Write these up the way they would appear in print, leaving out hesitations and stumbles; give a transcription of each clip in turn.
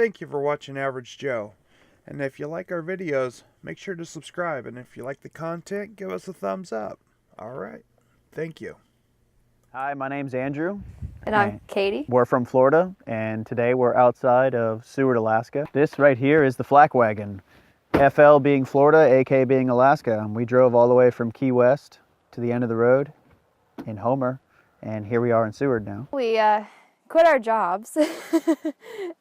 Thank you for watching Average Joe. And if you like our videos, make sure to subscribe. And if you like the content, give us a thumbs up. Alright, thank you. Hi, my name's Andrew. And I'm Katie. We're from Florida, and today we're outside of Seward, Alaska. This right here is the flak wagon. FL being Florida, AK being Alaska. And we drove all the way from Key West to the end of the road in Homer, and here we are in Seward now. We quit our jobs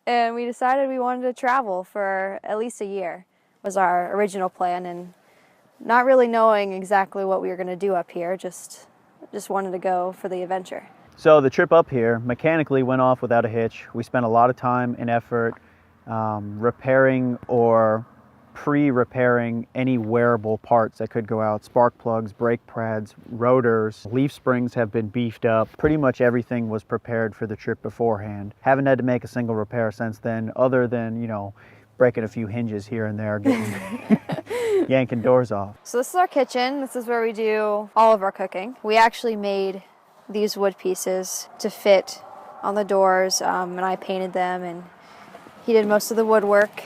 and we decided we wanted to travel for at least a year was our original plan, and not really knowing exactly what we were going to do up here, just wanted to go for the adventure. So the trip up here mechanically went off without a hitch. We spent a lot of time and effort repairing or pre-repairing any wearable parts that could go out. Spark plugs, brake pads, rotors, leaf springs have been beefed up. Pretty much everything was prepared for the trip beforehand. Haven't had to make a single repair since then, other than, you know, breaking a few hinges here and there, getting yanking doors off. So this is our kitchen. This is where we do all of our cooking. We actually made these wood pieces to fit on the doors, and I painted them, and he did most of the woodwork.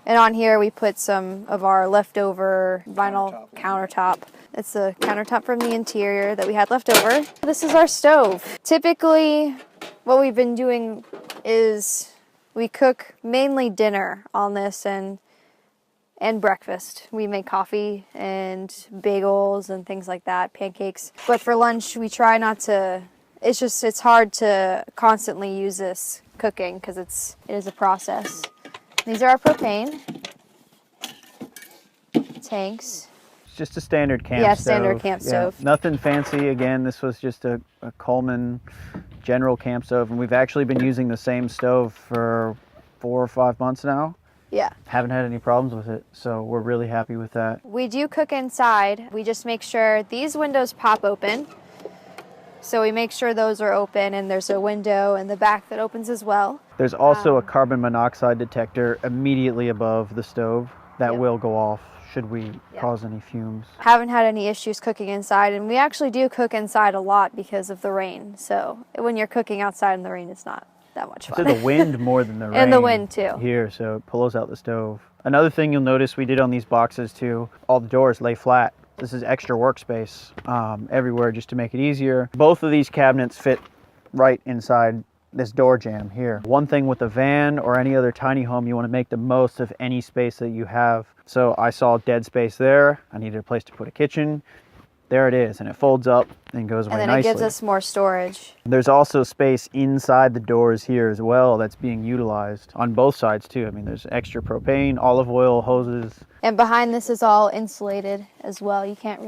And on here we put some of our leftover vinyl countertop. It's a countertop from the interior that we had left over. This is our stove. Typically what we've been doing is we cook mainly dinner on this and breakfast. We make coffee and bagels and things like that, pancakes. But for lunch we try not to, it's hard to constantly use this cooking because it is a process. These are our propane tanks. It's just a standard camp stove. Yeah, standard camp stove. Nothing fancy. Again, this was just a Coleman general camp stove, and we've actually been using the same stove for 4 or 5 months now. Yeah. Haven't had any problems with it, so we're really happy with that. We do cook inside. We just make sure these windows pop open. So we make sure those are open, and there's a window in the back that opens as well. There's also a carbon monoxide detector immediately above the stove that will go off should we cause any fumes. Haven't had any issues cooking inside, and we actually do cook inside a lot because of the rain. So when you're cooking outside in the rain, it's not that much fun. So the wind more than the rain. And the wind too. Here, so it pulls out the stove. Another thing you'll notice we did on these boxes too, all the doors lay flat. This is extra workspace everywhere just to make it easier. Both of these cabinets fit right inside this door jamb here. One thing with a van or any other tiny home, you want to make the most of any space that you have. So I saw dead space there. I needed a place to put a kitchen. There it is, and it folds up and goes away nicely. And then it gives us more storage. There's also space inside the doors here as well that's being utilized on both sides too. I mean, there's extra propane, olive oil, hoses. And behind this is all insulated as well. You can't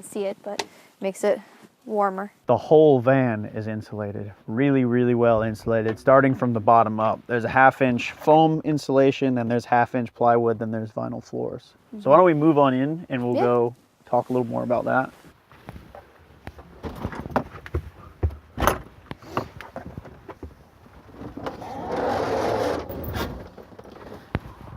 see it, but it makes it warmer. The whole van is insulated, really, really well insulated, starting from the bottom up. There's a 1/2-inch foam insulation, then there's 1/2-inch plywood, then there's vinyl floors. So why don't we move on in and we'll go talk a little more about that.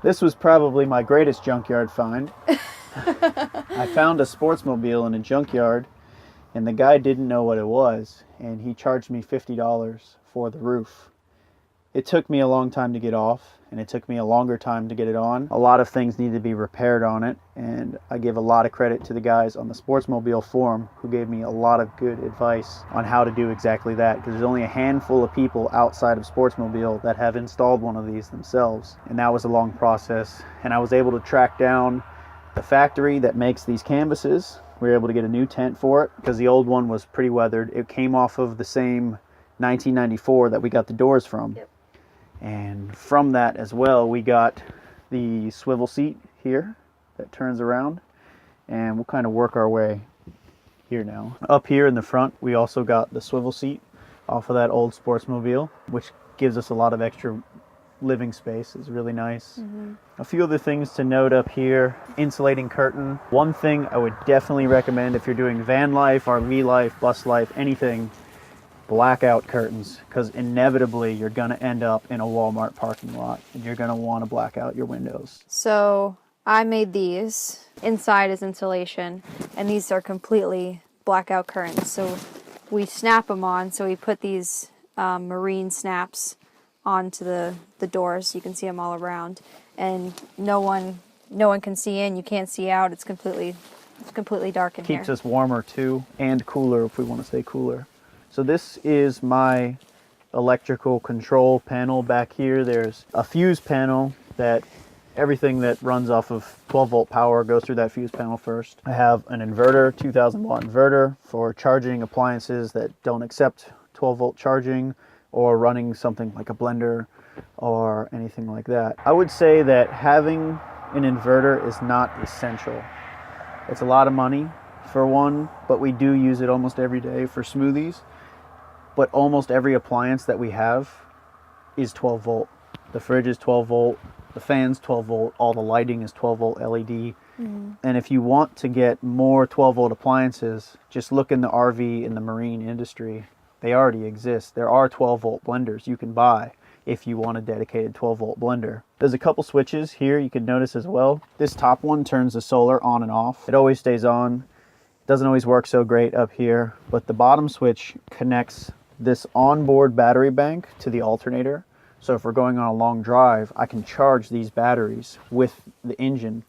This was probably my greatest junkyard find. I found a sportsmobile in a junkyard, and the guy didn't know what it was, and he charged me $50 for the roof. It took me a long time to get off, and it took me a longer time to get it on. A lot of things needed to be repaired on it, and I give a lot of credit to the guys on the Sportsmobile forum who gave me a lot of good advice on how to do exactly that, because there's only a handful of people outside of Sportsmobile that have installed one of these themselves, and that was a long process. And I was able to track down the factory that makes these canvases. We were able to get a new tent for it because the old one was pretty weathered. It came off of the same 1994 that we got the doors from. Yep. And from that as well, we got the swivel seat here that turns around, and we'll kind of work our way here now. Up here in the front, we also got the swivel seat off of that old Sportsmobile, which gives us a lot of extra living space. It's really nice. A few other things to note up here: insulating curtain. One thing I would definitely recommend if you're doing van life, RV life, bus life, anything, blackout curtains, because inevitably you're going to end up in a Walmart parking lot and you're going to want to black out your windows. So I made these. Inside is insulation, and these are completely blackout curtains. So we snap them on. So we put these marine snaps onto the doors. You can see them all around, and no one can see in. You can't see out. It's completely dark in here. Keeps us warmer too, and cooler if we want to stay cooler. So this is my electrical control panel. Back here there's a fuse panel that everything that runs off of 12 volt power goes through that fuse panel first. I have an inverter, 2000 watt inverter for charging appliances that don't accept 12 volt charging, or running something like a blender or anything like that. I would say that having an inverter is not essential. It's a lot of money for one, but we do use it almost every day for smoothies. But almost every appliance that we have is 12 volt. The fridge is 12 volt, the fan's 12 volt, all the lighting is 12 volt LED. And if you want to get more 12 volt appliances, just look in the RV and the marine industry. They already exist. There are 12 volt blenders you can buy if you want a dedicated 12 volt blender. There's a couple switches here you can notice as well. This top one turns the solar on and off. It always stays on. Doesn't always work so great up here, but the bottom switch connects this onboard battery bank to the alternator. So if we're going on a long drive, I can charge these batteries with the engine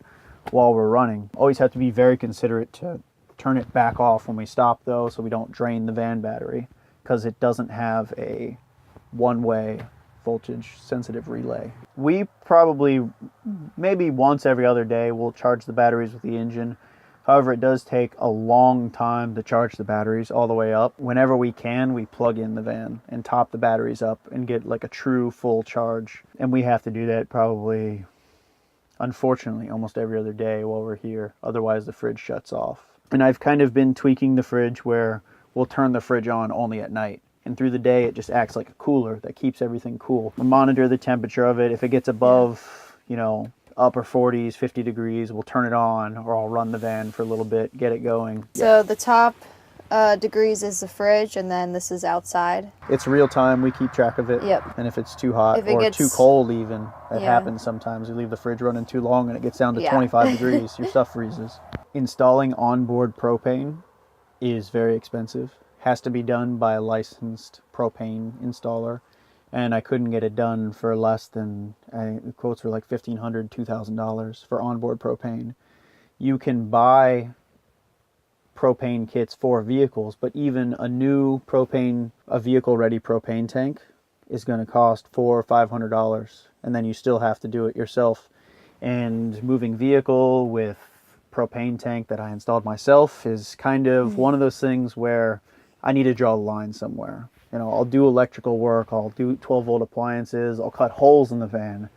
while we're running. Always have to be very considerate to turn it back off when we stop though, so we don't drain the van battery, because it doesn't have a one-way voltage sensitive relay. We probably, maybe once every other day, will charge the batteries with the engine. However, it does take a long time to charge the batteries all the way up. Whenever we can, we plug in the van and top the batteries up and get like a true full charge. And we have to do that probably, unfortunately, almost every other day while we're here. Otherwise, the fridge shuts off. And I've kind of been tweaking the fridge where we'll turn the fridge on only at night. And through the day, it just acts like a cooler that keeps everything cool. We monitor the temperature of it. If it gets above, you know, upper 40s, 50 degrees, we'll turn it on, or I'll run the van for a little bit, get it going. So the top degrees is the fridge, and then this is outside. It's real time. We keep track of it. Yep. And if it's too hot If it or gets- too cold even, that Yeah. happens sometimes. We leave the fridge running too long and it gets down to Yeah. 25 degrees. Your stuff freezes. Installing onboard propane is very expensive. Has to be done by a licensed propane installer. And I couldn't get it done for less than, the quotes were like $1,500, $2,000 for onboard propane. You can buy propane kits for vehicles, but even a new propane, a vehicle-ready propane tank is going to cost $400 or $500, and then you still have to do it yourself. And moving vehicle with propane tank that I installed myself is kind of one of those things where I need to draw the line somewhere. You know, I'll do electrical work, I'll do 12 volt appliances, I'll cut holes in the van,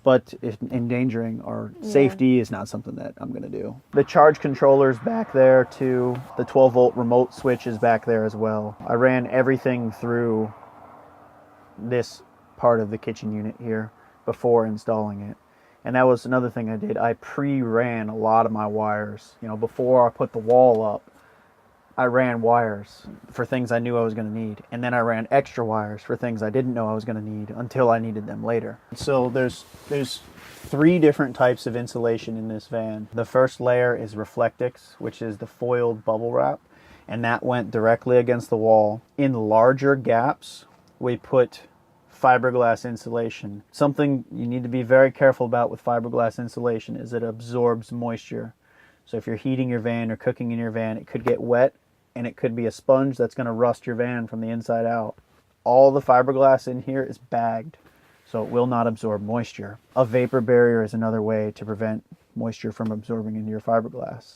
but endangering our safety is not something that I'm going to do. The charge controller's back there too. The 12 volt remote switch is back there as well. I ran everything through this part of the kitchen unit here before installing it. And that was another thing I did. I pre-ran a lot of my wires. You know, before I put the wall up, I ran wires for things I knew I was going to need. And then I ran extra wires for things I didn't know I was going to need until I needed them later. So there's 3 different types of insulation in this van. The first layer is Reflectix, which is the foiled bubble wrap. And that went directly against the wall. In larger gaps, we put fiberglass insulation. Something you need to be very careful about with fiberglass insulation is it absorbs moisture. So if you're heating your van or cooking in your van, it could get wet and it could be a sponge that's going to rust your van from the inside out. All the fiberglass in here is bagged, so it will not absorb moisture. A vapor barrier is another way to prevent moisture from absorbing into your fiberglass.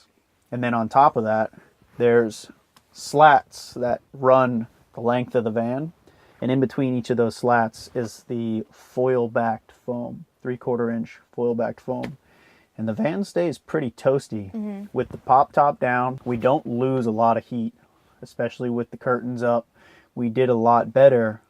And then on top of that, there's slats that run the length of the van. And in between each of those slats is the foil-backed foam, 3/4 inch foil-backed foam. And the van stays pretty toasty. With the pop top down, we don't lose a lot of heat, especially with the curtains up. We did a lot better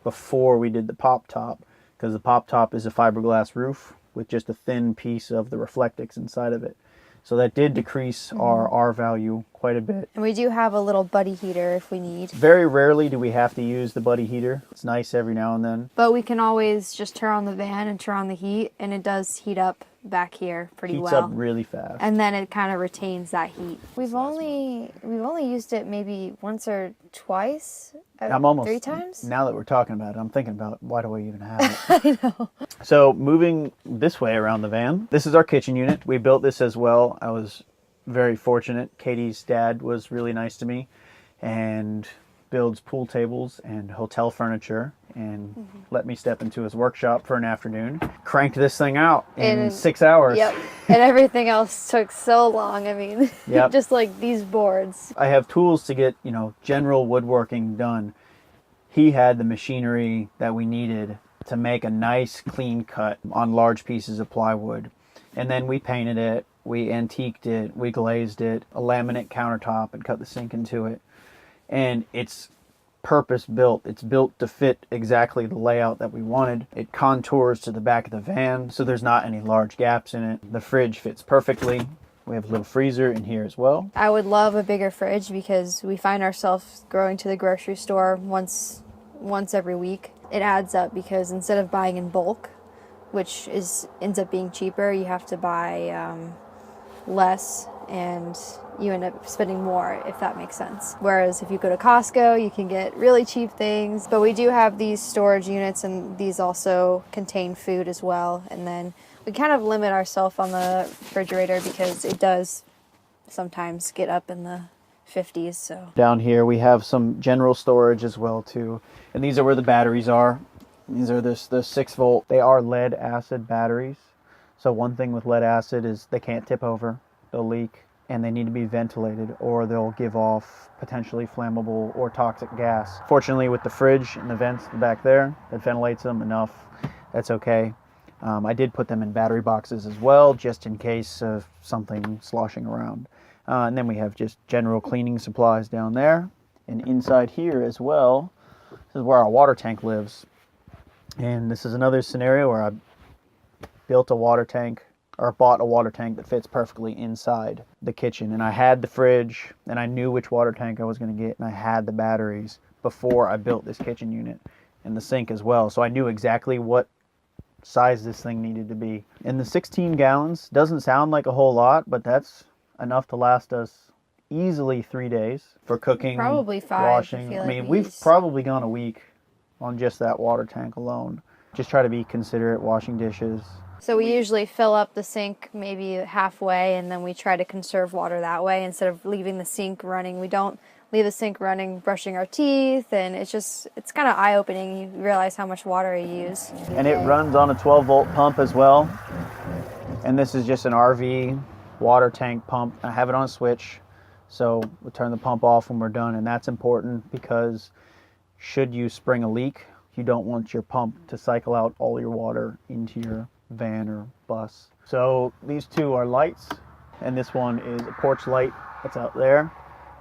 before we did the pop top, because the pop top is a fiberglass roof with just a thin piece of the Reflectix inside of it. So that did decrease our R value quite a bit. And we do have a little buddy heater if we need. Very rarely do we have to use the buddy heater. It's nice every now and then. But we can always just turn on the van and turn on the heat, and it does heat up back here pretty Heats well. up really fast. And then it kind of retains that heat. We've only used it maybe once or twice. I'm almost 3 times. Now that we're talking about it, I'm thinking about why do I even have it? I know. So moving this way around the van, this is our kitchen unit. We built this as well. I was very fortunate. Katie's dad was really nice to me and builds pool tables and hotel furniture and let me step into his workshop for an afternoon. Cranked this thing out in 6 hours. Yep. And everything else took so long. I mean, Yep. just like these boards. I have tools to get, general woodworking done. He had the machinery that we needed to make a nice clean cut on large pieces of plywood. And then we painted it, we antiqued it, we glazed it, a laminate countertop, and cut the sink into it. And it's purpose built. It's built to fit exactly the layout that we wanted. It contours to the back of the van, so there's not any large gaps in it. The fridge fits perfectly. We have a little freezer in here as well. I would love a bigger fridge because we find ourselves going to the grocery store once every week. It adds up because instead of buying in bulk, which ends up being cheaper, you have to buy less and you end up spending more, if that makes sense. Whereas if you go to Costco, you can get really cheap things. But we do have these storage units, and these also contain food as well. And then we kind of limit ourselves on the refrigerator because it does sometimes get up in the 50s. So down here we have some general storage as well too. And these are where the batteries are. These are the 6-volt. They are lead acid batteries. So one thing with lead acid is they can't tip over. They'll leak, and they need to be ventilated or they'll give off potentially flammable or toxic gas. Fortunately, with the fridge and the vents back there, that ventilates them enough. That's okay. I did put them in battery boxes as well, just in case of something sloshing around. And then we have just general cleaning supplies down there. And inside here as well, this is where our water tank lives. And this is another scenario where I built a water tank, or bought a water tank that fits perfectly inside the kitchen. And I had the fridge, and I knew which water tank I was going to get, and I had the batteries before I built this kitchen unit, and the sink as well. So I knew exactly what size this thing needed to be. And the 16 gallons doesn't sound like a whole lot, but that's enough to last us easily 3 days for cooking, probably 5. washing. I mean, we've probably gone a week on just that water tank alone. Just try to be considerate washing dishes. So we usually fill up the sink maybe halfway, and then we try to conserve water that way instead of leaving the sink running. We don't leave the sink running brushing our teeth, and it's kind of eye-opening. You realize how much water you use. And it runs on a 12-volt pump as well. And this is just an RV water tank pump. I have it on a switch, so we'll turn the pump off when we're done, and that's important because should you spring a leak, you don't want your pump to cycle out all your water into your van or bus. So these two are lights, and this one is a porch light that's out there,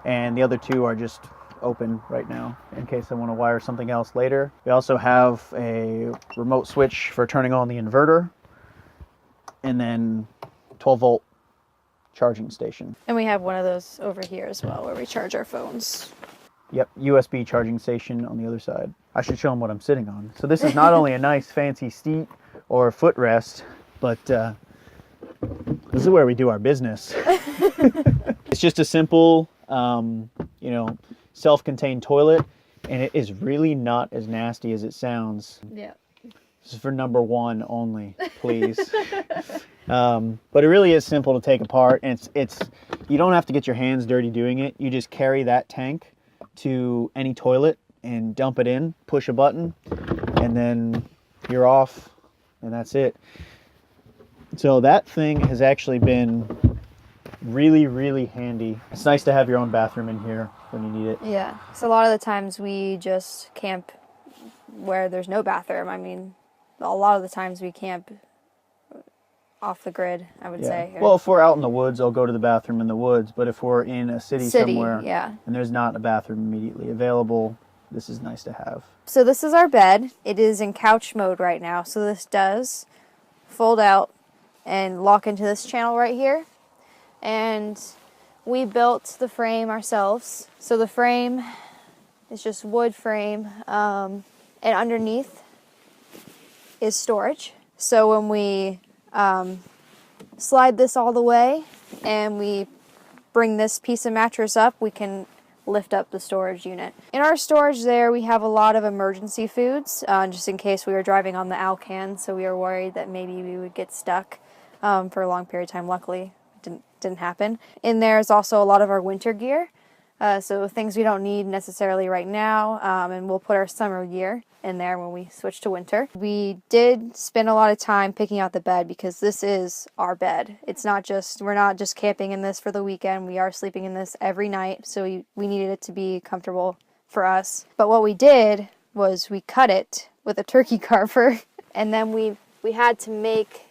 and the other two are just open right now in case I want to wire something else later. We also have a remote switch for turning on the inverter, and then 12-volt charging station. And we have one of those over here as well where we charge our phones. Yep, USB charging station on the other side. I should show them what I'm sitting on. So this is not only a nice fancy seat or footrest, but this is where we do our business. It's just a simple, self-contained toilet, and it is really not as nasty as it sounds. Yeah. This is for number 1 only, please. But it really is simple to take apart, and it's you don't have to get your hands dirty doing it. You just carry that tank to any toilet and dump it in, push a button, and then you're off, and that's it. So that thing has actually been really, really handy. It's nice to have your own bathroom in here when you need it. Yeah. So a lot of the times we just camp where there's no bathroom. I mean, a lot of the times we camp off the grid, I would say. Well, if we're out in the woods, I'll go to the bathroom in the woods. But if we're in a city somewhere and there's not a bathroom immediately available, this is nice to have. So this is our bed. It is in couch mode right now. So this does fold out and lock into this channel right here. And we built the frame ourselves. So the frame is just wood frame. And underneath is storage. So when we slide this all the way and we bring this piece of mattress up, we can lift up the storage unit. In our storage there, we have a lot of emergency foods, just in case we were driving on the Alcan, so we were worried that maybe we would get stuck for a long period of time. Luckily, it didn't happen. In there is also a lot of our winter gear, so things we don't need necessarily right now, and we'll put our summer gear in there when we switch to winter. We did spend a lot of time picking out the bed because this is our bed. We're not just camping in this for the weekend. We are sleeping in this every night, so we needed it to be comfortable for us. But what we did was we cut it with a turkey carver, and then we had to make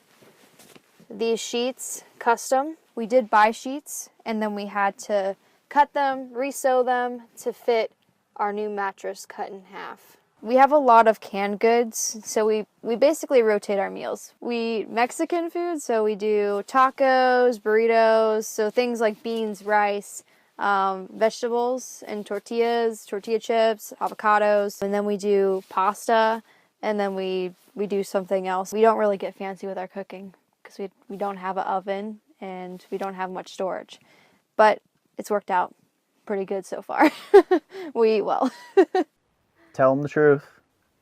these sheets custom. We did buy sheets, and then we had to cut them, resew them to fit our new mattress cut in half. We have a lot of canned goods, so we basically rotate our meals. We eat Mexican food, so we do tacos, burritos, so things like beans, rice, vegetables, and tortillas, tortilla chips, avocados, and then we do pasta, and then we do something else. We don't really get fancy with our cooking because we don't have an oven and we don't have much storage, but it's worked out pretty good so far. We eat well. Tell them the truth.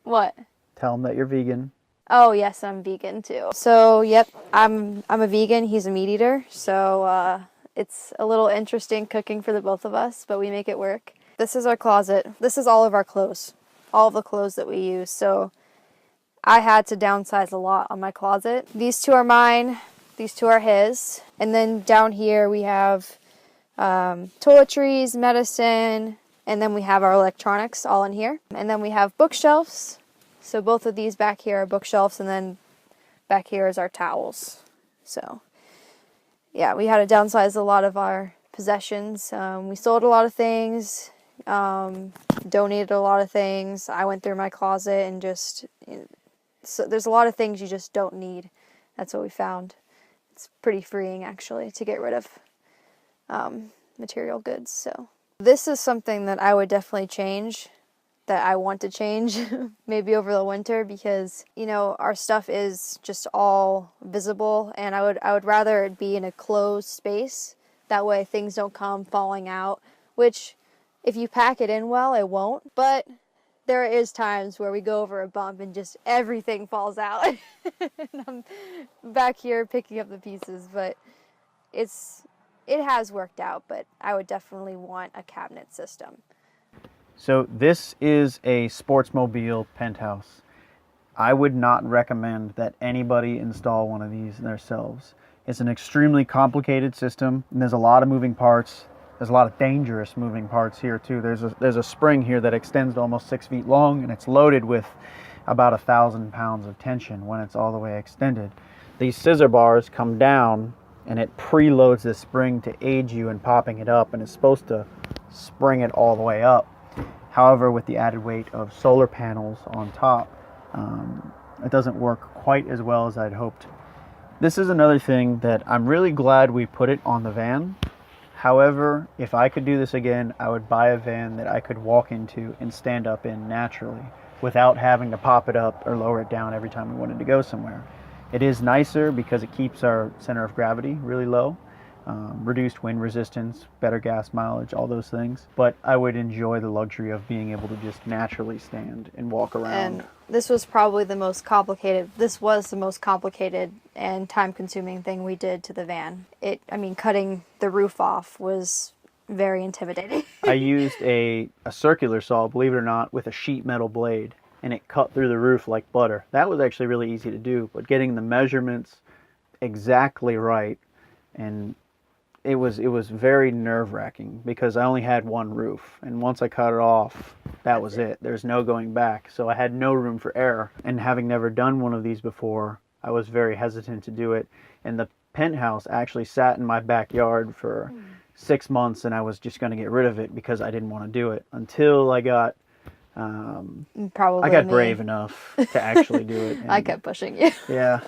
What? Tell them that you're vegan. Oh yes, I'm vegan too. So yep, I'm a vegan. He's a meat eater. So it's a little interesting cooking for the both of us, but we make it work. This is our closet. This is all of our clothes, all of the clothes that we use. So I had to downsize a lot on my closet. These two are mine. These two are his. And then down here we have toiletries, medicine, and then we have our electronics all in here. And then we have bookshelves. So both of these back here are bookshelves, and then back here is our towels. So yeah, we had to downsize a lot of our possessions. We sold a lot of things, donated a lot of things. I went through my closet and so there's a lot of things you just don't need. That's what we found. It's pretty freeing actually to get rid of material goods. So this is something that I would definitely change, that I want to change maybe over the winter, because our stuff is just all visible, and I would rather it be in a closed space. That way things don't come falling out, which if you pack it in well, it won't. But there is times where we go over a bump and just everything falls out. And I'm back here picking up the pieces, but it has worked out, but I would definitely want a cabinet system. So this is a Sportsmobile penthouse. I would not recommend that anybody install one of these themselves. It's an extremely complicated system, and there's a lot of moving parts. There's a lot of dangerous moving parts here too. There's a spring here that extends to almost 6 feet long, and it's loaded with about 1,000 pounds of tension when it's all the way extended. These scissor bars come down, and it preloads the spring to aid you in popping it up, and it's supposed to spring it all the way up. However, with the added weight of solar panels on top, it doesn't work quite as well as I'd hoped. This is another thing that I'm really glad we put it on the van. However, if I could do this again, I would buy a van that I could walk into and stand up in naturally without having to pop it up or lower it down every time we wanted to go somewhere. It is nicer because it keeps our center of gravity really low, reduced wind resistance, better gas mileage, all those things. But I would enjoy the luxury of being able to just naturally stand and walk around. And this was probably the most complicated. This was the most complicated and time-consuming thing we did to the van. Cutting the roof off was very intimidating. I used a circular saw, believe it or not, with a sheet metal blade, and it cut through the roof like butter. That was actually really easy to do, but getting the measurements exactly right, and it was very nerve-wracking because I only had one roof, and once I cut it off, that was it. There's no going back, so I had no room for error. And having never done one of these before, I was very hesitant to do it. And the penthouse actually sat in my backyard for 6 months, and I was just going to get rid of it because I didn't want to do it until I got brave enough to actually do it. And I kept pushing you. Yeah.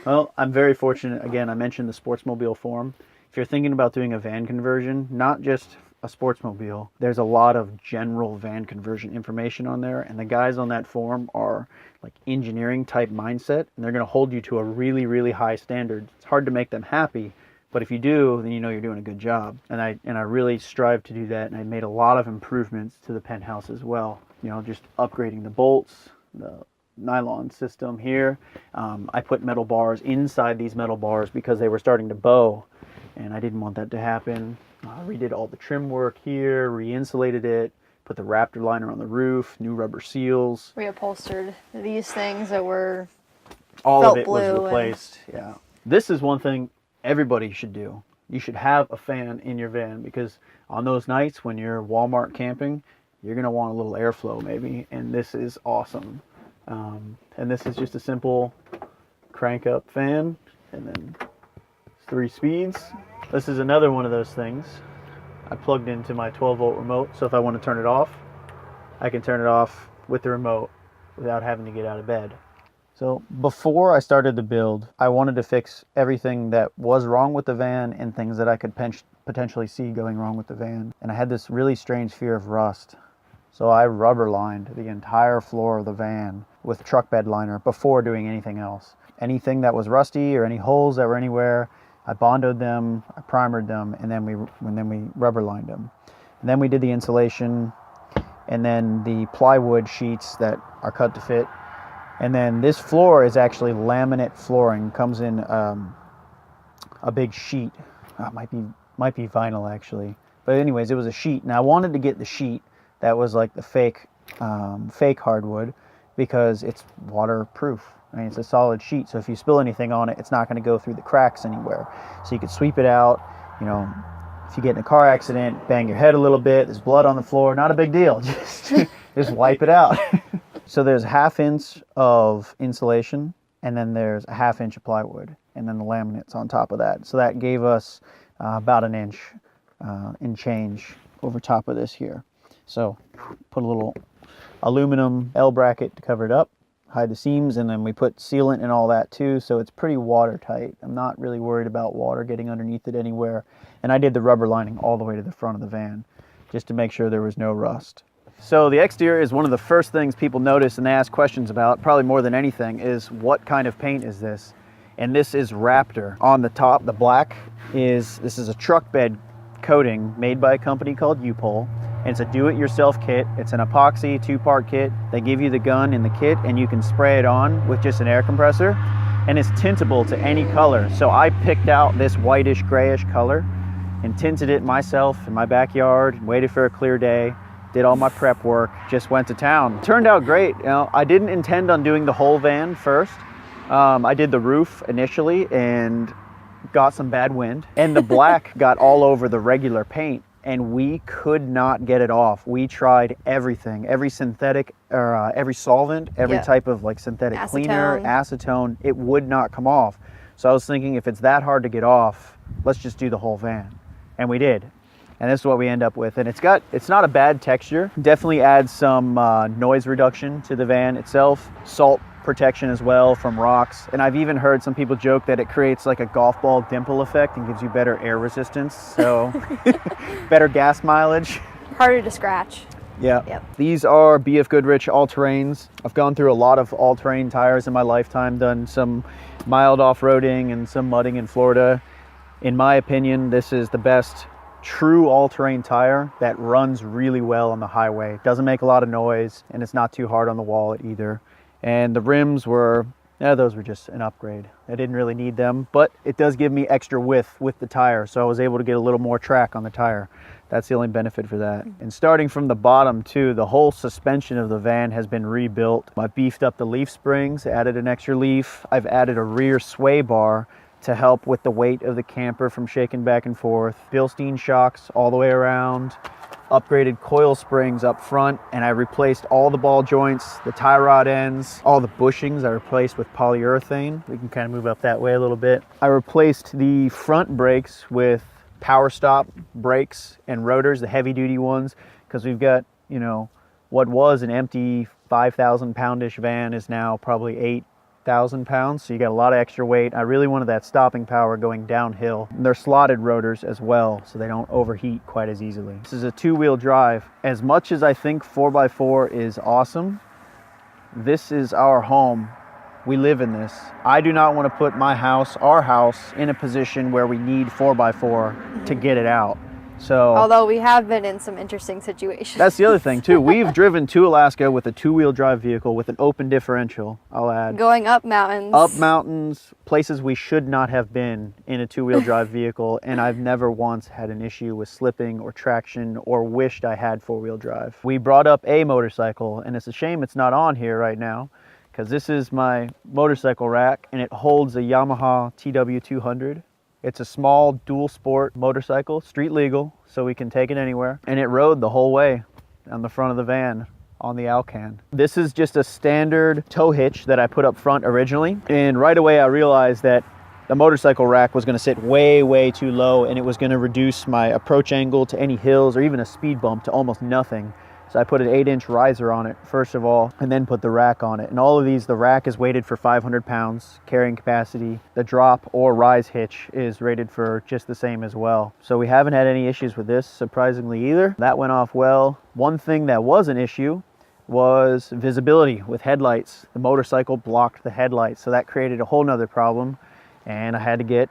Well, I'm very fortunate. Again, I mentioned the Sportsmobile forum. If you're thinking about doing a van conversion, not just a sportsmobile, there's a lot of general van conversion information on there, and the guys on that forum are like engineering type mindset, and they're going to hold you to a really, really high standard. It's hard to make them happy, but if you do, then you know you're doing a good job. And I really strive to do that, and I made a lot of improvements to the penthouse as well. You know, just upgrading the bolts, the nylon system here. I put metal bars inside these metal bars because they were starting to bow, and I didn't want that to happen. Redid all the trim work here, re-insulated it, put the Raptor liner on the roof, new rubber seals. Reupholstered these things that were all of it was blue replaced. Yeah. This is one thing everybody should do. You should have a fan in your van, because on those nights when you're Walmart camping, you're going to want a little airflow maybe, and this is awesome. And this is just a simple crank up fan, and then 3 speeds. This is another one of those things. I plugged into my 12-volt remote, so if I want to turn it off, I can turn it off with the remote without having to get out of bed. So before I started the build, I wanted to fix everything that was wrong with the van and things that I could potentially see going wrong with the van. And I had this really strange fear of rust. So I rubber lined the entire floor of the van with truck bed liner before doing anything else. Anything that was rusty or any holes that were anywhere, I bondoed them, I primered them, and then we rubber lined them. And then we did the insulation, and then the plywood sheets that are cut to fit. And then this floor is actually laminate flooring. Comes in a big sheet. It might be vinyl actually. But anyways, it was a sheet, and I wanted to get the sheet that was like the fake hardwood, because it's waterproof. I mean, it's a solid sheet, so if you spill anything on it, it's not going to go through the cracks anywhere. So you could sweep it out. You know, if you get in a car accident, bang your head a little bit, there's blood on the floor, not a big deal. Just wipe it out. So there's 1/2 inch of insulation, and then there's a 1/2 inch of plywood, and then the laminates on top of that. So that gave us about 1 inch and change over top of this here. So put a little aluminum L bracket to cover it up, hide the seams, and then we put sealant and all that too, so it's pretty watertight. I'm not really worried about water getting underneath it anywhere. And I did the rubber lining all the way to the front of the van, just to make sure there was no rust. So the exterior is one of the first things people notice and they ask questions about, probably more than anything, is what kind of paint is this? And this is Raptor. On the top, the black this is a truck bed coating made by a company called U-Pole. And it's a do-it-yourself kit. It's an epoxy 2-part kit. They give you the gun in the kit, and you can spray it on with just an air compressor, and it's tintable to any color. So I picked out this whitish grayish color and tinted it myself in my backyard, waited for a clear day, did all my prep work, just went to town. Turned out great. You know, I didn't intend on doing the whole van first. I did the roof initially and got some bad wind, and the black got all over the regular paint, and we could not get it off. We tried everything, every synthetic, or every solvent, every type of like synthetic cleaner, acetone, it would not come off. So I was thinking, if it's that hard to get off, let's just do the whole van. And we did. And this is what we end up with. And it's not a bad texture. Definitely adds some noise reduction to the van itself. Salt protection as well from rocks. And I've even heard some people joke that it creates like a golf ball dimple effect and gives you better air resistance. So better gas mileage. Harder to scratch. Yeah. Yep. These are BF Goodrich all-terrains. I've gone through a lot of all-terrain tires in my lifetime, done some mild off-roading and some mudding in Florida. In my opinion, this is the best true all-terrain tire that runs really well on the highway. It doesn't make a lot of noise, and it's not too hard on the wallet either. And the rims were, those were just an upgrade. I didn't really need them, but it does give me extra width with the tire, so I was able to get a little more track on the tire. That's the only benefit for that. And starting from the bottom too, the whole suspension of the van has been rebuilt. I beefed up the leaf springs, added an extra leaf. I've added a rear sway bar to help with the weight of the camper from shaking back and forth. Bilstein shocks all the way around. Upgraded coil springs up front, and I replaced all the ball joints, the tie rod ends, all the bushings I replaced with polyurethane. We can kind of move up that way a little bit. I replaced the front brakes with power stop brakes and rotors, the heavy duty ones, because we've got, you know, what was an empty 5,000 poundish van is now probably 1,000 pounds, so you got a lot of extra weight. I really wanted that stopping power going downhill. And they're slotted rotors as well, so they don't overheat quite as easily. This is a 2-wheel drive. As much as I think 4x4 is awesome, this is our home. We live in this. I do not want to put my house, our house, in a position where we need 4x4 to get it out. So, although we have been in some interesting situations. That's the other thing too. We've driven to Alaska with a 2-wheel drive vehicle with an open differential, I'll add. Going up mountains. Up mountains, places we should not have been in a 2-wheel drive vehicle, and I've never once had an issue with slipping or traction or wished I had 4-wheel drive. We brought up a motorcycle, and it's a shame it's not on here right now, because this is my motorcycle rack, and it holds a Yamaha TW200. It's a small dual sport motorcycle, street legal, so we can take it anywhere. And it rode the whole way on the front of the van on the Alcan. This is just a standard tow hitch that I put up front originally. And right away I realized that the motorcycle rack was gonna sit way, way too low, and it was gonna reduce my approach angle to any hills or even a speed bump to almost nothing. So I put an 8-inch riser on it, first of all, and then put the rack on it. And all of these, the rack is weighted for 500 pounds carrying capacity. The drop or rise hitch is rated for just the same as well. So we haven't had any issues with this, surprisingly, either. That went off well. One thing that was an issue was visibility with headlights. The motorcycle blocked the headlights, so that created a whole nother problem. And I had to get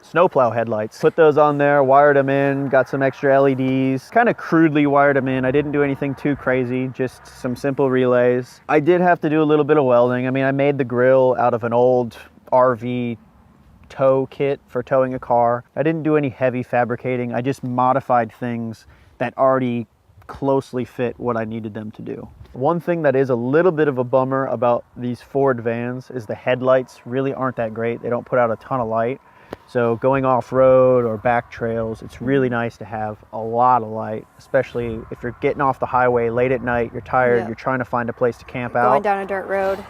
snowplow headlights. Put those on there, wired them in, got some extra LEDs, kind of crudely wired them in. I didn't do anything too crazy, just some simple relays. I did have to do a little bit of welding. I mean, I made the grill out of an old RV tow kit for towing a car. I didn't do any heavy fabricating. I just modified things that already closely fit what I needed them to do. One thing that is a little bit of a bummer about these Ford vans is the headlights really aren't that great. They don't put out a ton of light. So going off-road or back trails, it's really nice to have a lot of light, especially if you're getting off the highway late at night, you're tired, You're trying to find a place to camp out. Going down a dirt road.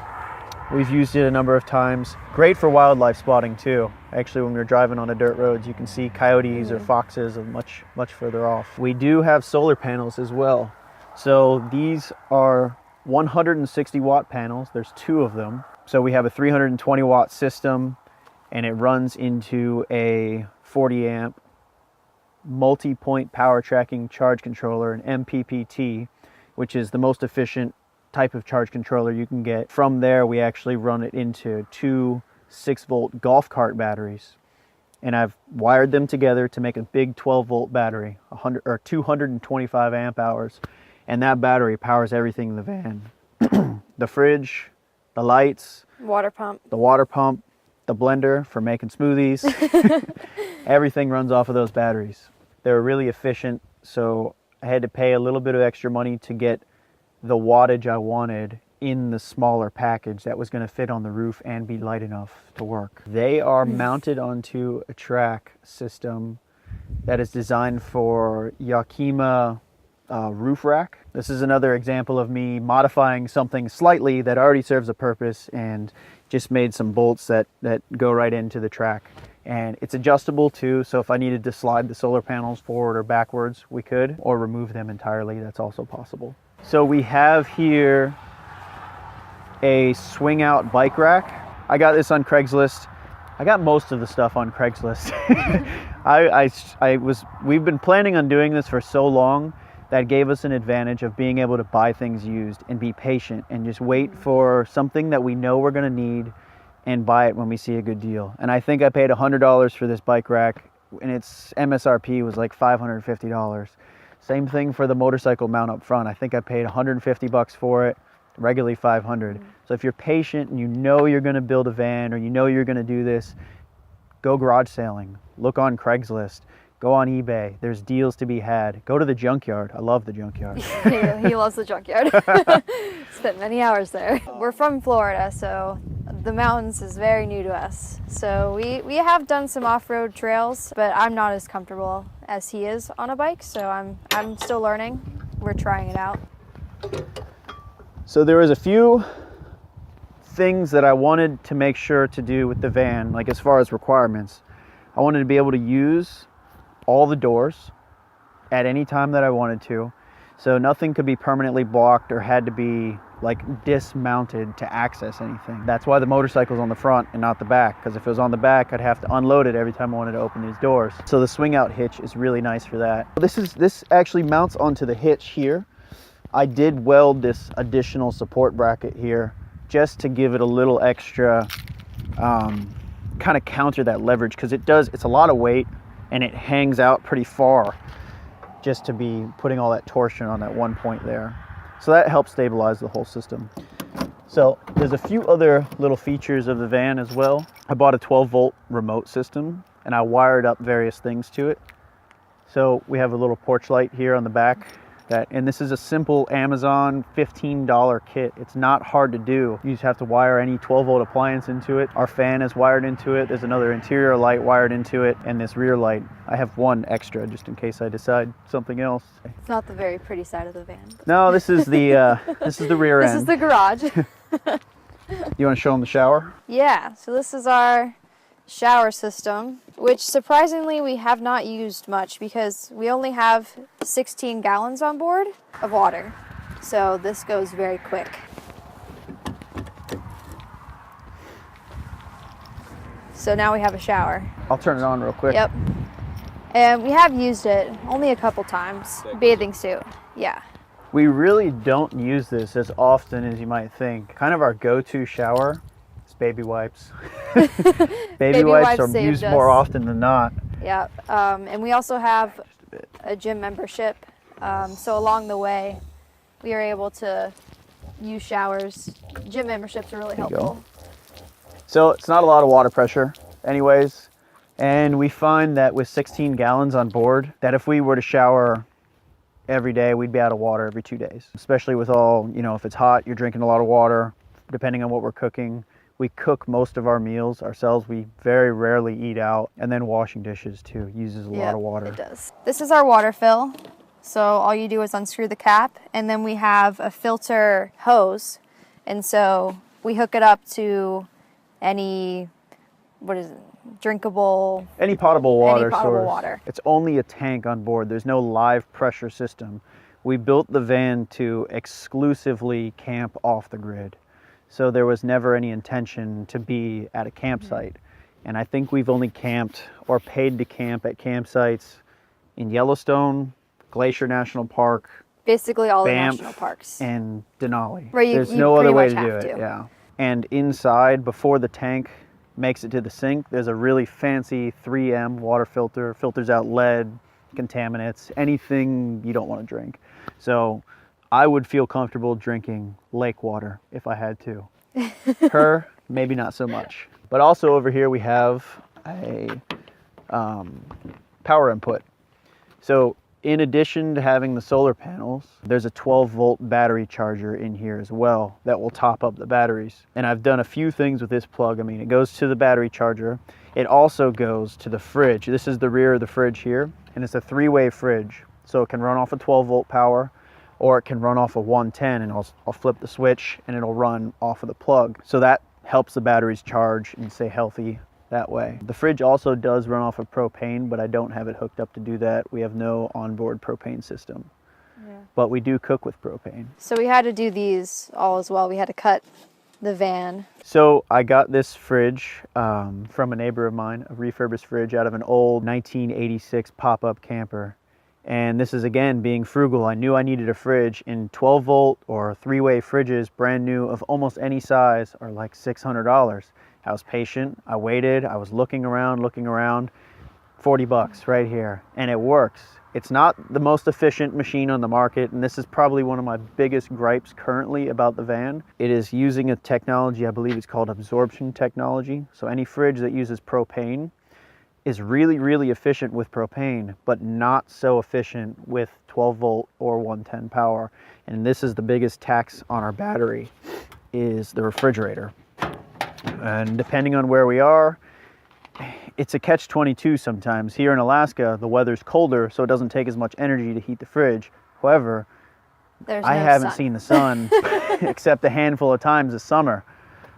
We've used it a number of times. Great for wildlife spotting too. Actually, when we're driving on the dirt roads, you can see coyotes or foxes much, much further off. We do have solar panels as well. So these are 160 watt panels. There's 2 of them. So we have a 320 watt system, and it runs into a 40 amp multi-point power tracking charge controller, an MPPT, which is the most efficient type of charge controller you can get. From there, we actually run it into 2 6-volt golf cart batteries. And I've wired them together to make a big 12-volt battery, 225 amp hours. And that battery powers everything in the van. The fridge, the lights, water pump, the water pump, the blender for making smoothies. Everything runs off of those batteries. They're really efficient, so I had to pay a little bit of extra money to get the wattage I wanted in the smaller package that was going to fit on the roof and be light enough to work. They are mounted onto a track system that is designed for Yakima roof rack. This is another example of me modifying something slightly that already serves a purpose and just made some bolts that go right into the track. And it's adjustable too, so if I needed to slide the solar panels forward or backwards, we could, or remove them entirely, that's also possible. So we have here a swing out bike rack. I got this on Craigslist. I got most of the stuff on Craigslist. We've been planning on doing this for so long that gave us an advantage of being able to buy things used and be patient and just wait for something that we know we're gonna need and buy it when we see a good deal. And I think I paid $100 for this bike rack, and its MSRP was like $550. Same thing for the motorcycle mount up front. I think I paid 150 bucks for it, regularly 500. So if you're patient and you know you're gonna build a van or you know you're gonna do this, go garage sailing, look on Craigslist, go on eBay. There's deals to be had. Go to the junkyard. I love the junkyard. He loves the junkyard. Spent many hours there. We're from Florida, so the mountains is very new to us. So we have done some off-road trails, but I'm not as comfortable as he is on a bike, so I'm still learning. We're trying it out. So there was a few things that I wanted to make sure to do with the van, like as far as requirements. I wanted to be able to use all the doors at any time that I wanted to. So nothing could be permanently blocked or had to be like dismounted to access anything. That's why the motorcycle's on the front and not the back, because if it was on the back, I'd have to unload it every time I wanted to open these doors. So the swing out hitch is really nice for that. This actually mounts onto the hitch here. I did weld this additional support bracket here just to give it a little extra, kind of counter that leverage, because it's a lot of weight and it hangs out pretty far just to be putting all that torsion on that one point there. So that helps stabilize the whole system. So there's a few other little features of the van as well. I bought a 12-volt remote system and I wired up various things to it. So we have a little porch light here on the back, and this is a simple Amazon $15 kit. It's not hard to do. You just have to wire any 12-volt appliance into it. Our fan is wired into it. There's another interior light wired into it, and this rear light. I have one extra just in case I decide something else. It's not the very pretty side of the van. No, this is the this is the rear end. This is the garage. You want to show them the shower? Yeah, so this is our shower system, which surprisingly we have not used much because we only have 16 gallons on board of water. So this goes very quick. So now we have a shower. I'll turn it on real quick. Yep. And we have used it only a couple times. Bathing suit. Yeah. We really don't use this as often as you might think. Kind of our go-to shower is baby wipes. Baby wipes are used more often than not. Yeah, and we also have a gym membership. So along the way, we are able to use showers. Gym memberships are really helpful. So it's not a lot of water pressure anyways. And we find that with 16 gallons on board, that if we were to shower every day, we'd be out of water every 2 days. Especially with all, if it's hot, you're drinking a lot of water, depending on what we're cooking. We cook most of our meals ourselves. We very rarely eat out. And then washing dishes too uses a lot of water. It does. This is our water fill. So all you do is unscrew the cap, and then we have a filter hose. And so we hook it up to any, drinkable, any potable water any potable source. Water. It's only a tank on board. There's no live pressure system. We built the van to exclusively camp off the grid. So there was never any intention to be at a campsite. And I think we've only camped or paid to camp at campsites in Yellowstone, Glacier National Park, basically all Banff, the national parks, and Denali. Where There's you no other way pretty to much do have it. to. Yeah. And inside, before the tank makes it to the sink, there's a really fancy 3M water filter, filters out lead, contaminants, anything you don't want to drink. So I would feel comfortable drinking lake water if I had to. Her, maybe not so much. But also over here we have a power input. So in addition to having the solar panels, there's a 12-volt battery charger in here as well that will top up the batteries. And I've done a few things with this plug. I mean, it goes to the battery charger. It also goes to the fridge. This is the rear of the fridge here, and it's a 3-way fridge. So it can run off a 12-volt power, or it can run off a 110, and I'll flip the switch and it'll run off of the plug. So that helps the batteries charge and stay healthy that way. The fridge also does run off of propane, but I don't have it hooked up to do that. We have no onboard propane system. Yeah. But we do cook with propane. So we had to do these all as well. We had to cut the van. So I got this fridge from a neighbor of mine, a refurbished fridge out of an old 1986 pop-up camper. And this is, again, being frugal. I knew I needed a fridge, and 12-volt or 3-way fridges, brand new, of almost any size, are like $600. I was patient. I waited. I was looking around, 40 bucks right here. And it works. It's not the most efficient machine on the market, and this is probably one of my biggest gripes currently about the van. It is using a technology, I believe it's called absorption technology. So any fridge that uses propane is really, really efficient with propane, but not so efficient with 12-volt or 110 power. And this is the biggest tax on our battery, is the refrigerator. And depending on where we are, it's a catch-22 sometimes. Here in Alaska, the weather's colder, so it doesn't take as much energy to heat the fridge. However, I haven't seen the sun except a handful of times this summer.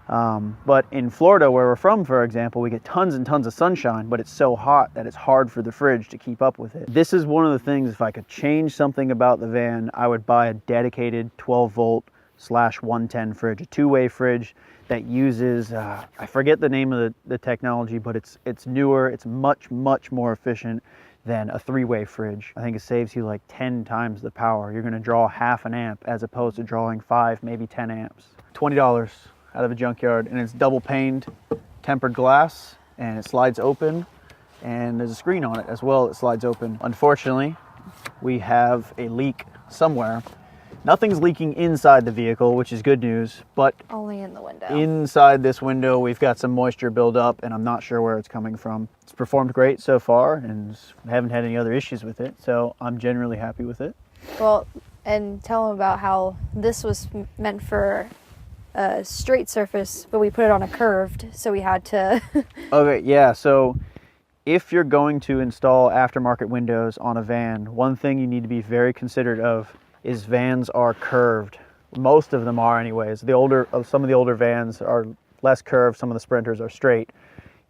But in Florida, where we're from, for example, we get tons and tons of sunshine, but it's so hot that it's hard for the fridge to keep up with it. This is one of the things, if I could change something about the van, I would buy a dedicated 12-volt 110 fridge, a two-way fridge that uses, I forget the name of the technology, but it's newer. It's much more efficient than a three-way fridge. I think it saves you like 10 times the power. You're gonna draw half an amp as opposed to drawing 5, maybe 10 amps. $20 out of a junkyard, and it's double paned tempered glass, and it slides open, and there's a screen on it as well that slides open. Unfortunately, we have a leak somewhere. Nothing's leaking inside the vehicle, which is good news, but Only in the window. inside this window, we've got some moisture buildup, and I'm not sure where it's coming from. It's performed great so far, and I haven't had any other issues with it, so I'm generally happy with it. Well, and tell them about how this was meant for a straight surface, but we put it on a curved, so we had to... Okay, yeah, so if you're going to install aftermarket windows on a van, one thing you need to be very considerate of is vans are curved. Most of them are anyways. Some of the older vans are less curved, some of the Sprinters are straight.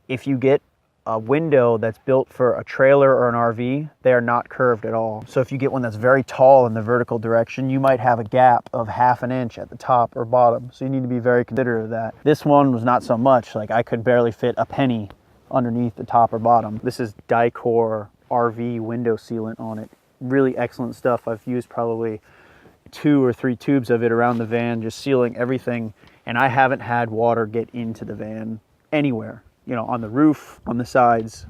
If you get a window that's built for a trailer or an RV, they are not curved at all. So if you get one that's very tall in the vertical direction, you might have a gap of half an inch at the top or bottom. So you need to be very considerate of that. This one was not so much. Like, I could barely fit a penny underneath the top or bottom. This is Dicor RV window sealant on it. Really excellent stuff. I've used probably 2 or 3 tubes of it around the van, just sealing everything, and I haven't had water get into the van anywhere, you know, on the roof, on the sides,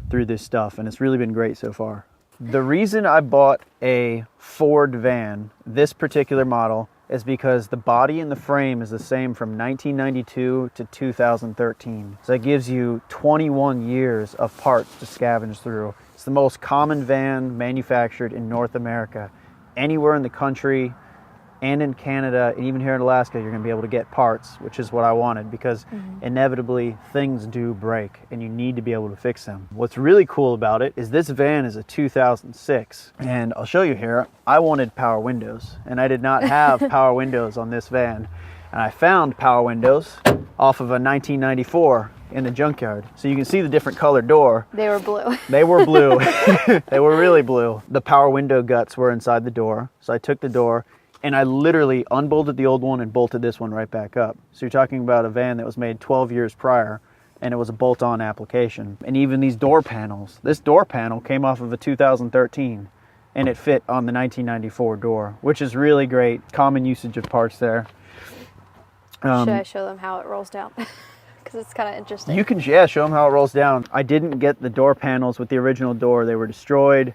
through this stuff, and it's really been great so far. The reason I bought a Ford van, this particular model, is because the body and the frame is the same from 1992 to 2013. So it gives you 21 years of parts to scavenge through. It's the most common van manufactured in North America. Anywhere in the country and in Canada and even here in Alaska, you're gonna be able to get parts, which is what I wanted, because inevitably things do break and you need to be able to fix them. What's really cool about it is this van is a 2006, and I'll show you here. I wanted power windows, and I did not have power windows on this van, and I found power windows off of a 1994 in the junkyard. So you can see the different colored door. They were blue. They were blue. They were really blue. The power window guts were inside the door. So I took the door and I literally unbolted the old one and bolted this one right back up. So you're talking about a van that was made 12 years prior, and it was a bolt-on application. And even these door panels, this door panel came off of a 2013 and it fit on the 1994 door, which is really great. Common usage of parts there. Should I show them how it rolls down? Because it's kind of interesting. You can, yeah, show them how it rolls down. I didn't get the door panels with the original door. They were destroyed,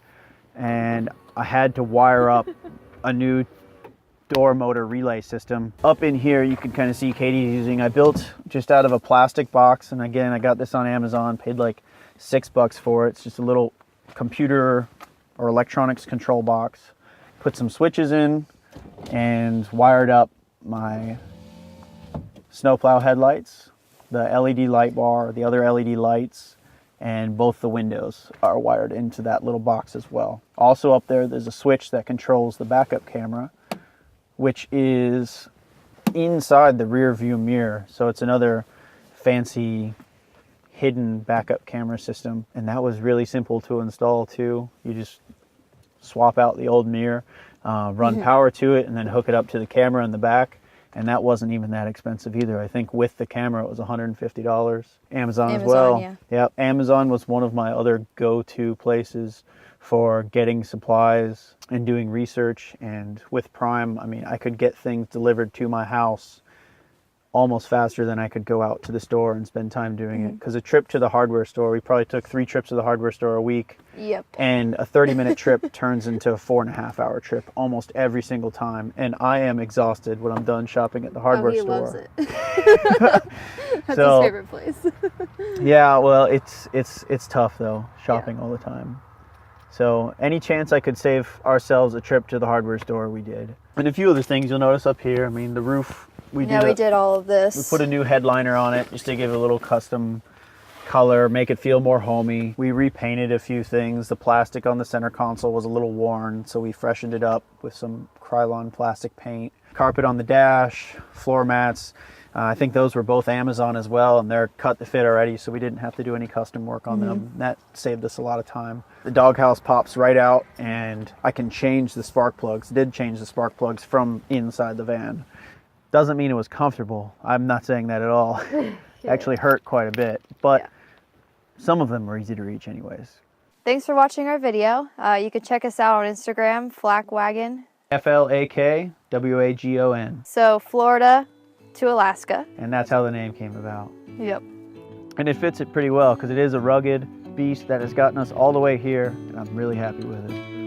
and I had to wire up a new door motor relay system. Up in here, you can kind of see Katie's using. I built just out of a plastic box, and again, I got this on Amazon, paid like $6 for it. It's just a little computer or electronics control box. Put some switches in and wired up my snowplow headlights, the LED light bar, the other LED lights, and both the windows are wired into that little box as well. Also up there's a switch that controls the backup camera, which is inside the rear view mirror. So it's another fancy hidden backup camera system. And that was really simple to install too. You just swap out the old mirror, run power to it, and then hook it up to the camera in the back. And that wasn't even that expensive either. I think with the camera it was $150. Amazon as well. Yeah. Yep. Amazon was one of my other go-to places for getting supplies and doing research. And with Prime, I mean, I could get things delivered to my house almost faster than I could go out to the store and spend time doing it. Because a trip to the hardware store, we probably took 3 trips to the hardware store a week. Yep. And a 30-minute trip turns into a 4.5-hour trip almost every single time. And I am exhausted when I'm done shopping at the hardware store. Loves it. That's his favorite place. Yeah, well, it's tough though, shopping all the time. So any chance I could save ourselves a trip to the hardware store, we did. And a few other things you'll notice up here. I mean, the roof. We did all of this. We put a new headliner on it just to give it a little custom color, make it feel more homey. We repainted a few things. The plastic on the center console was a little worn, so we freshened it up with some Krylon plastic paint. Carpet on the dash, floor mats. I think those were both Amazon as well, and they're cut to fit already, so we didn't have to do any custom work on them. That saved us a lot of time. The doghouse pops right out, and I can change the spark plugs. Did change the spark plugs from inside the van. Doesn't mean it was comfortable. I'm not saying that at all. Actually hurt quite a bit, but Yeah. some of them were easy to reach anyways. Thanks for watching our video. You can check us out on Instagram, Flakwagon. FLAKWAGON. So Florida to Alaska. And that's how the name came about. Yep. And it fits it pretty well because it is a rugged beast that has gotten us all the way here, and I'm really happy with it.